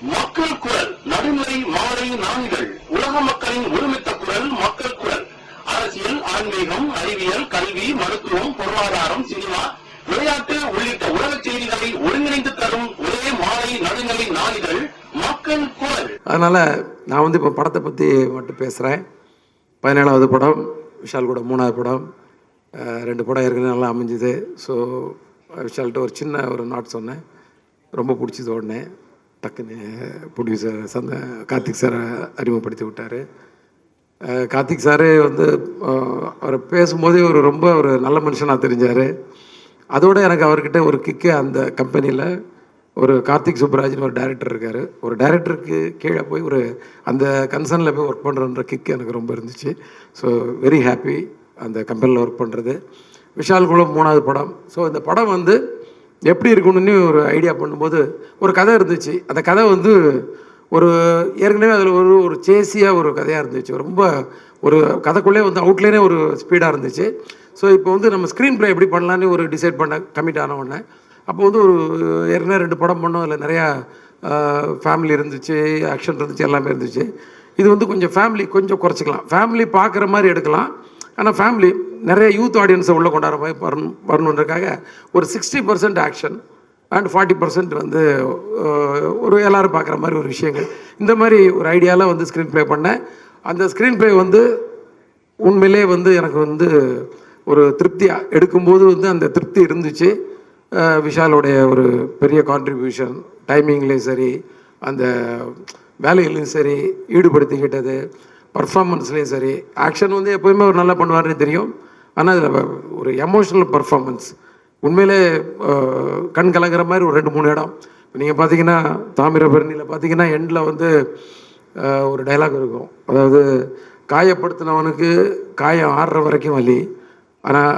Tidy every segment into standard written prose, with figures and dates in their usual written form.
மக்கள் குரல் நடுநிலை மாலை நாளிதழ் உலக மக்களின் ஒருமித்த குரல் மக்கள் குரல். அரசியல், ஆன்மீகம், அறிவியல், கல்வி, மருத்துவம், பொருளாதாரம், சினிமா, விளையாட்டு உள்ளிட்ட உலக செய்திகளை ஒருங்கிணைந்து தரும் ஒரே மாலை நடுநிலை நாளிதழ் மக்கள் குரல். அதனால நான் இப்போ படத்தை பற்றி மட்டும் பேசுகிறேன். 17வது படம், விஷால் கூட 3வது படம். 2 படம் ஏற்கனவே நல்லா அமைஞ்சுது. ஸோ விஷால்கிட்ட ஒரு சின்ன நாட் சொன்னேன், ரொம்ப பிடிச்சது. உடனே டக்குன்னு ப்ரொடியூசர் கார்த்திக் சாரை அறிமுகப்படுத்தி விட்டார். கார்த்திக் சாரே அவர் பேசும்போதே ரொம்ப ஒரு நல்ல மனுஷனாக தெரிஞ்சார். அதோடு எனக்கு அவர்கிட்ட ஒரு கிக்கு, அந்த கம்பெனியில் ஒரு கார்த்திக் சுப்ராஜ்னு ஒரு டைரக்டர் இருக்கார். ஒரு டைரக்டருக்கு கீழே போய் அந்த கன்சர்னில் போய் ஒர்க் பண்ணுறன்ற கிக்கு எனக்கு ரொம்ப இருந்துச்சு. ஸோ வெரி ஹாப்பி அந்த கம்பெனியில் ஒர்க் பண்ணுறது. விஷால் குளம் 3வது படம். ஸோ இந்த படம் எப்படி இருக்கணும்னு ஒரு ஐடியா பண்ணும்போது ஒரு கதை இருந்துச்சு. அந்த கதை ஒரு ஏற்கனவே அதில் ஒரு சேசியாக ஒரு கதையாக இருந்துச்சு. ரொம்ப ஒரு கதைக்குள்ளே அவுட்லைனே ஒரு ஸ்பீடாக இருந்துச்சு. ஸோ இப்போ நம்ம ஸ்க்ரீன் ப்ளே எப்படி பண்ணலான்னு ஒரு டிசைட் பண்ண கமிட் ஆன உடனே அப்போ ஒரு ஏற்கனவே 2 படம் பண்ணோம். அதில் நிறையா ஃபேமிலி இருந்துச்சு, ஆக்ஷன் இருந்துச்சு, எல்லாமே இருந்துச்சு. இது கொஞ்சம் ஃபேமிலி கொஞ்சம் குறைச்சிக்கலாம், ஃபேமிலி பார்க்குற மாதிரி எடுக்கலாம். ஆனால் ஃபேமிலி நிறைய யூத் ஆடியன்ஸை உள்ளே கொண்டாடுற மாதிரி வரணுன்றக்காக ஒரு 60% ஆக்ஷன் அண்ட் 40% ஒரு எல்லோரும் பார்க்குற மாதிரி ஒரு விஷயங்கள். இந்த மாதிரி ஒரு ஐடியாவில் ஸ்க்ரீன் ப்ளே பண்ணேன். அந்த ஸ்க்ரீன் ப்ளே உண்மையிலே எனக்கு ஒரு திருப்தியாக எடுக்கும்போது அந்த திருப்தி இருந்துச்சு. விஷாலோடைய ஒரு பெரிய கான்ட்ரிபியூஷன், டைமிங்லேயும் சரி, அந்த வேலைகளையும் சரி, ஈடுபடுத்திக்கிட்டது, பர்ஃபார்மன்ஸ்லேயும் சரி. ஆக்ஷன் எப்போயுமே ஒரு நல்லா பண்ணுவார்னு தெரியும். ஆனால் அதில் ஒரு எமோஷ்னல் பர்ஃபார்மன்ஸ் உண்மையிலே கண் கலங்கிற மாதிரி ஒரு 2-3 இடம். நீங்கள் பார்த்தீங்கன்னா தாமிரபரணியில் பார்த்தீங்கன்னா எண்டில் ஒரு டைலாக் இருக்கும். அதாவது காயப்படுத்தினவனுக்கு காயம் ஆறுற வரைக்கும் வலி, ஆனால்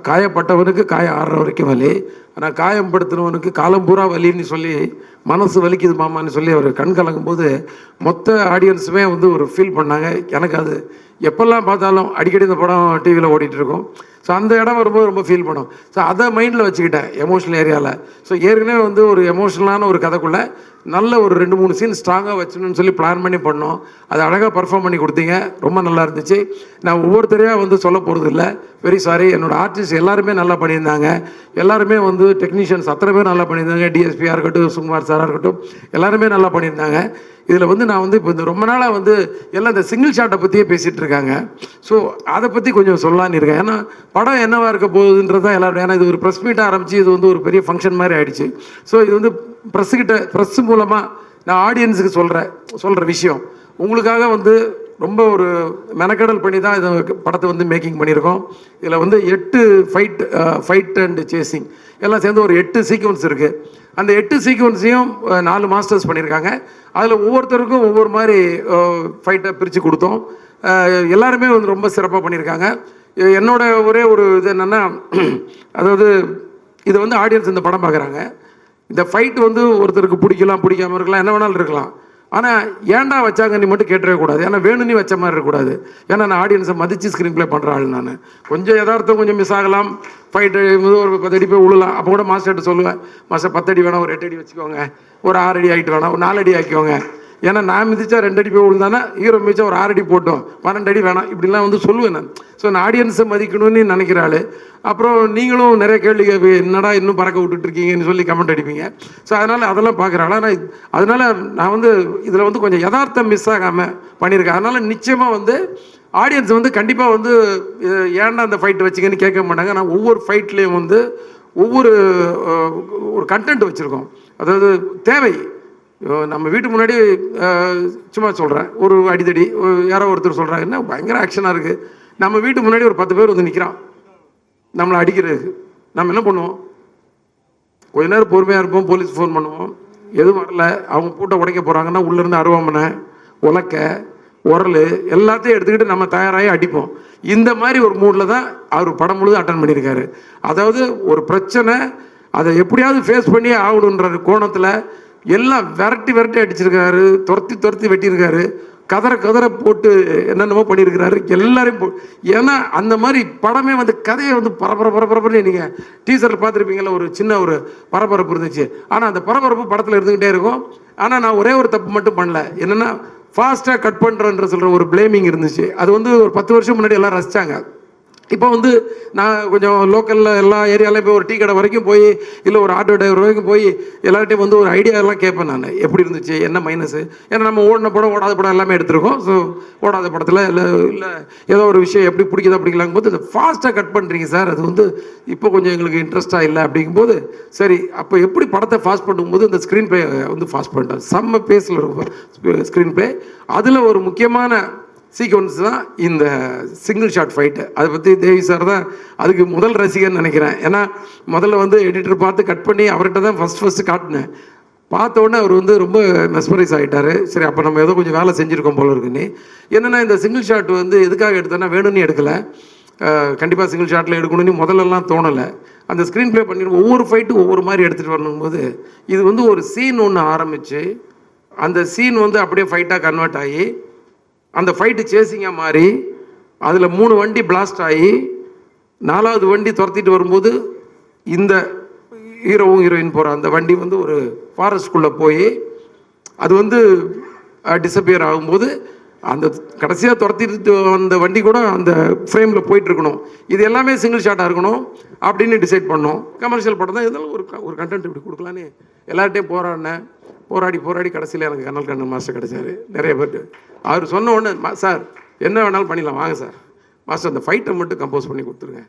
காயப்பட்டவனுக்கு காயம் ஆறுற வரைக்கும் வலி, ஆனால் காயப்படுத்தினவனுக்கு காலம் பூரா வலின்னு சொல்லி மனசு வலிக்குது மாமான்னு சொல்லி அவர் கண் கலங்கும்போது மொத்த ஆடியன்ஸுமே ஒரு ஃபீல் பண்ணாங்க. எனக்கு அது எப்பெல்லாம் பார்த்தாலும் அடிக்கடி இந்த படம் டிவியில் ஓடிட்டுருக்கோம். ஸோ அந்த இடம் வரும்போது ரொம்ப ஃபீல் பண்ணும். ஸோ அதை மைண்டில் வச்சுக்கிட்டேன் எமோஷனல் ஏரியாவில். ஸோ ஏற்கனவே ஒரு எமோஷ்னலான ஒரு கதைக்குள்ளே நல்ல ஒரு 2-3 சீன் ஸ்ட்ராங்காக வச்சணும்னு சொல்லி பிளான் பண்ணி பண்ணோம். அதை அழகாக பர்ஃபார்ம் பண்ணி கொடுத்தீங்க, ரொம்ப நல்லா இருந்துச்சு. நான் ஒவ்வொருத்தரையாக சொல்ல போகிறது இல்லை, வெரி சாரி. என்னோடய ஆர்டிஸ்ட் எல்லாருமே நல்லா பண்ணியிருந்தாங்க. எல்லாருமே டெக்னீஷியன்ஸ் அத்தனை பேர் நல்லா பண்ணியிருந்தாங்க. டிஎஸ்பியாக இருக்கட்டும், சுகுமார் சாராக இருக்கட்டும், எல்லாருமே நல்லா பண்ணியிருந்தாங்க. இதில் நான் இப்போ ரொம்ப நாளாக எல்லாம் இந்த சிங்கிள் ஷாட்டை பற்றியே பேசிகிட்டு இருக்காங்க. ஸோ அதை பற்றி கொஞ்சம் சொல்லலான்னு இருக்கேன். ஏன்னா படம் என்னவாக இருக்க போகுதுன்றதான் எல்லாரும். ஏன்னா இது ஒரு ப்ரெஸ் மீட்டாக ஆரம்பித்து இது ஒரு பெரிய ஃபங்க்ஷன் மாதிரி ஆகிடுச்சு. ஸோ இது ப்ரெஸ் மூலமாக நான் ஆடியன்ஸுக்கு சொல்கிற விஷயம் உங்களுக்காக ரொம்ப ஒரு மெனக்கடல் பண்ணி தான் இதை படத்தை மேக்கிங் பண்ணியிருக்கோம். இதில் 8 ஃபைட் அண்ட் சேசிங் எல்லாம் சேர்ந்து ஒரு 8 சீக்வன்ஸ் இருக்குது. அந்த 8 சீக்வன்ஸையும் 4 மாஸ்டர்ஸ் பண்ணியிருக்காங்க. அதில் ஒவ்வொருத்தருக்கும் ஒவ்வொரு மாதிரி ஃபைட்டை பிரித்து கொடுத்தோம். எல்லாருமே ரொம்ப சிறப்பாக பண்ணியிருக்காங்க. என்னோட ஒரே ஒரு இது என்னென்னா, அதாவது இது ஆடியன்ஸ் இந்த படம் பார்க்குறாங்க. இந்த ஃபைட் ஒருத்தருக்கு பிடிக்கலாம், பிடிக்காமல் இருக்கலாம், என்ன வேணாலும் இருக்கலாம். ஆனால் ஏன்டா வச்சாங்க நீ மட்டும் கேட்டவே கூடாது. ஏன்னா வேணும்னு வச்ச மாதிரி இருக்கக்கூடாது. ஏன்னா நான் ஆடியன்ஸை மதித்து ஸ்க்ரீன் ப்ளே பண்ணுற ஆள். நான் கொஞ்சம் யதார்த்தம் கொஞ்சம் மிஸ் ஆகலாம். ஃபைட்டு ஒரு 10 அடி போய் விழலாம். அப்போ கூட மாஸ்டர்கிட்ட சொல்லுவேன், மாஸ்டர் 10 அடி வேணாம், ஒரு 8 அடி வச்சுக்கோங்க, ஒரு 6 அடி ஆகிட்டு வேணாம், ஒரு 4 அடி ஆக்கிக்கோங்க. ஏன்னா நான் மிதிச்சா 2 அடி போய் விழுந்தானா, ஹீரோ மிதிச்சா ஒரு 6 அடி போட்டோம், 12 அடி வேணாம், இப்படிலாம் சொல்லுவேன் நான். ஸோ நான் ஆடியன்ஸை மதிக்கணும்னு நினைக்கிறாள். அப்புறம் நீங்களும் நிறைய கேள்வி என்னடா இன்னும் பறக்க விட்டுட்ருக்கீங்கன்னு சொல்லி கமெண்ட் அடிப்பீங்க. ஸோ அதெல்லாம் பார்க்குறாள். ஆனால் அதனால் நான் இதில் கொஞ்சம் யதார்த்தம் மிஸ் ஆகாமல் பண்ணியிருக்கேன். அதனால் நிச்சயமாக ஆடியன்ஸ் கண்டிப்பாக ஏன்டா அந்த ஃபைட் வச்சிங்கன்னு கேட்க மாட்டாங்க. நான் ஒவ்வொரு ஃபைட்லேயும் ஒவ்வொரு ஒரு கண்டென்ட் வச்சுருக்கோம். அதாவது தேவை. நம்ம வீட்டு முன்னாடி சும்மா சொல்கிறேன், ஒரு அடித்தடி யாரோ ஒருத்தர் சொல்கிறாங்க, என்ன பயங்கர ஆக்ஷனாக இருக்குது. நம்ம வீட்டு முன்னாடி ஒரு 10 பேர் நிற்கிறான் நம்மளை அடிக்கிறதுக்கு. நம்ம என்ன பண்ணுவோம்? கொஞ்ச நேரம் பொறுமையாக இருப்போம், போலீஸ் ஃபோன் பண்ணுவோம். எதுவும் வரல, அவங்க பூட்டை உடைக்க போகிறாங்கன்னா உள்ளேருந்து அருவாமனை, உலக்க, உரல் எல்லாத்தையும் எடுத்துக்கிட்டு நம்ம தயாராகி அடிப்போம். இந்த மாதிரி ஒரு மூடில் தான் அவர் படம் முழுதும் அட்டன் பண்ணியிருக்காரு. அதாவது ஒரு பிரச்சனை, அதை எப்படியாவது ஃபேஸ் பண்ணியே ஆகணுன்ற கோணத்தில் எல்லாம் விரட்டி அடிச்சிருக்காரு, துரத்தி வெட்டியிருக்காரு. கதற கதற போட்டு என்னென்னமோ பண்ணியிருக்கிறாரு எல்லாரையும் ஏன்னா அந்த மாதிரி படமே வந்து கதையை வந்து பரபரப்புன்னு நீங்கள் டீசரில் பார்த்துருப்பீங்களா, ஒரு சின்ன ஒரு பரபரப்பு இருந்துச்சு. ஆனால் அந்த பரபரப்பு படத்தில் இருந்துக்கிட்டே இருக்கும். ஆனால் நான் ஒரே ஒரு தப்பு மட்டும் பண்ணல, என்னென்னா ஃபாஸ்ட்டாக கட் பண்ணுறேன்ற சொல்கிற ஒரு பிளேமிங் இருந்துச்சு. அது வந்து ஒரு 10 வருஷம் முன்னாடி எல்லாம் ரசித்தாங்க. இப்போ வந்து நான் கொஞ்சம் லோக்கலில் எல்லா ஏரியாலையும் போய் ஒரு டீ கடை வரைக்கும் போய் இல்லை ஒரு ஆட்டோ டிரைவர் வரைக்கும் போய் எல்லார்ட்டையும் வந்து ஒரு ஐடியாலாம் கேட்பேன் நான், எப்படி இருந்துச்சு என்ன மைனஸு. ஏன்னா நம்ம ஓடின படம் ஓடாத படம் எல்லாமே எடுத்திருக்கோம். ஸோ ஓடாத படத்தில் இல்லை ஏதோ ஒரு விஷயம் எப்படி பிடிக்குதா பிடிக்கலாங்கும் போது ஃபாஸ்ட்டாக கட் பண்ணுறீங்க சார், அது வந்து இப்போ கொஞ்சம் எங்களுக்கு இன்ட்ரெஸ்ட்டாக இல்லை அப்படிங்கும்போது, சரி அப்போ எப்படி படத்தை ஃபாஸ்ட் பண்ணும்போது இந்த ஸ்க்ரீன் ப்ளே வந்து ஃபாஸ்ட் பண்ணிட்டேன். செம்ம பேஸில் இருக்கும் ஸ்க்ரீன் ப்ளே. அதில் ஒரு முக்கியமான சீக்வன்ஸ் தான் இந்த சிங்கிள் ஷாட் ஃபைட்டு. அதை பற்றி தேவி சார் தான் அதுக்கு முதல் ரசிகர்னு நினைக்கிறேன். ஏன்னா முதல்ல வந்து எடிட்டர் பார்த்து கட் பண்ணி அவர்கிட்ட தான் ஃபஸ்ட்டு காட்டினேன். பார்த்த உடனே அவர் வந்து ரொம்ப மெஸ்மரைஸ் ஆகிட்டார். சரி அப்போ நம்ம ஏதோ கொஞ்சம் வேலை செஞ்சுருக்கோம் போல இருக்குன்னு. என்னென்னா இந்த சிங்கிள் ஷாட் வந்து எதுக்காக எடுத்தேன்னா வேணும்னு எடுக்கலை, கண்டிப்பாக சிங்கிள் ஷாட்டில் எடுக்கணும்னு முதல்லலாம் தோணலை. அந்த ஸ்க்ரீன் ப்ளே பண்ணி ஒவ்வொரு ஃபைட்டும் ஒவ்வொரு மாதிரி எடுத்துகிட்டு வரணும்போது இது வந்து ஒரு சீன் ஒன்று ஆரம்பித்து அந்த சீன் வந்து அப்படியே ஃபைட்டாக கன்வெர்ட் ஆகி அந்த ஃபைட்டு சேசிங்காக மாறி அதில் 3 வண்டி பிளாஸ்ட் ஆகி 4வது வண்டி துரத்திட்டு வரும்போது இந்த ஹீரோவும் ஹீரோயின் போகிற அந்த வண்டி வந்து ஒரு ஃபாரஸ்ட்குள்ளே போய் அது வந்து டிஸப்பியர் ஆகும்போது அந்த கடைசியாக துரத்திட்டு வந்த வண்டி கூட அந்த ஃப்ரேமில் போயிட்டுருக்கணும். இது எல்லாமே சிங்கிள் ஷாட்டாக இருக்கணும் அப்படின்னு டிசைட் பண்ணோம். கமர்ஷியல் படம் தான் இருந்தாலும் ஒரு கண்டென்ட் இப்படி கொடுக்கலான்னு எல்லார்ட்டையும் போராடி கடைசியில் எனக்கு கண்ணல் கண்ணன் மாஸ்டர் கிடைச்சார். நிறைய பேர் அவர் சொன்ன உடனே சார் என்ன வேணாலும் பண்ணிடலாம் வாங்க சார், மாஸ்டர் அந்த ஃபைட்டை மட்டும் கம்போஸ் பண்ணி கொடுத்துருங்க,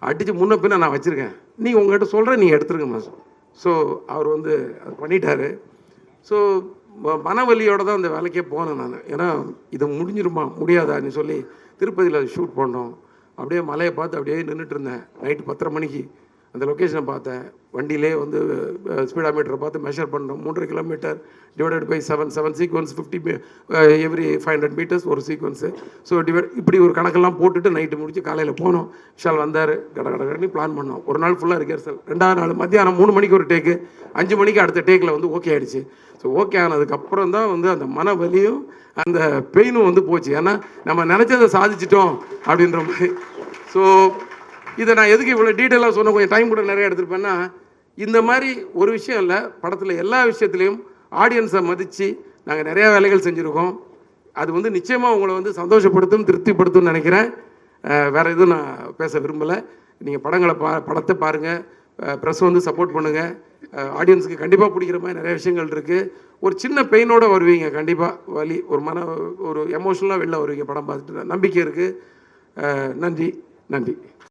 அடித்து முன்ன பின்ன நான் வச்சுருக்கேன், நீங்கள் உங்கள்கிட்ட சொல்கிறேன் நீங்கள் எடுத்துருங்க மாஸ்டர். ஸோ அவர் வந்து அது பண்ணிட்டார். ஸோ மனவலியோடு தான் அந்த வேலைக்கே போனேன் நான். ஏன்னா இது முடிஞ்சிருமா முடியாதான்னு சொல்லி திருப்பதியில் அது ஷூட் பண்ணோம். அப்படியே மலையை பார்த்து அப்படியே நின்றுட்டு இருந்தேன். நைட்டு 10:30 மணிக்கு அந்த லொக்கேஷனை பார்த்தேன். வண்டியிலே வந்து ஸ்பீடாமீட்டரை பார்த்து மெஷர் பண்ணோம். 3.5 kilometre divided by 7 sequence 50 every 500 metres ஒரு சீக்வன்ஸு. ஸோ இப்படி ஒரு கணக்கெல்லாம் போட்டுட்டு நைட்டு முடிச்சு காலையில் போனோம். விஷால் வந்தார், கடகடன்னு பிளான் பண்ணோம். ஒரு நாள் ஃபுல்லாக ரிஹர்சல். 2வது நாள் மத்தியானம் 3 மணிக்கு ஒரு டேக்கு, 5 மணிக்கு அடுத்த டேக்கில் வந்து ஓகே ஆகிடுச்சு. ஸோ ஓகே ஆனதுக்கப்புறம் தான் வந்து அந்த மன வலியும் அந்த பெயினும் வந்து போச்சு. ஏன்னா நம்ம நினச்சதை சாதிச்சிட்டோம் அப்படின்ற மாதிரி. ஸோ இதை நான் எதுக்கு இவ்வளோ டீட்டெயிலாக சொன்ன, கொஞ்சம் டைம் கூட நிறைய எடுத்துருப்பேன்னா, இந்த மாதிரி ஒரு விஷயம் இல்லை, படத்தில் எல்லா விஷயத்துலையும் ஆடியன்ஸை மதித்து நாங்கள் நிறையா வேலைகள் செஞ்சுருக்கோம். அது வந்து நிச்சயமாக உங்களை வந்து சந்தோஷப்படுத்தும் திருப்திப்படுத்தும்னு நினைக்கிறேன். வேறு எதுவும் நான் பேச விரும்பலை. நீங்கள் படத்தை பாருங்கள், ப்ரெஸ் வந்து சப்போர்ட் பண்ணுங்கள். ஆடியன்ஸுக்கு கண்டிப்பாக பிடிக்கிற மாதிரி நிறைய விஷயங்கள் இருக்குது. ஒரு சின்ன பெயினோடு வருவீங்க, கண்டிப்பாக வலி ஒரு எமோஷனலாக வெளில வருவீங்க படம் பார்த்துட்டு. நம்பிக்கை இருக்குது. நன்றி.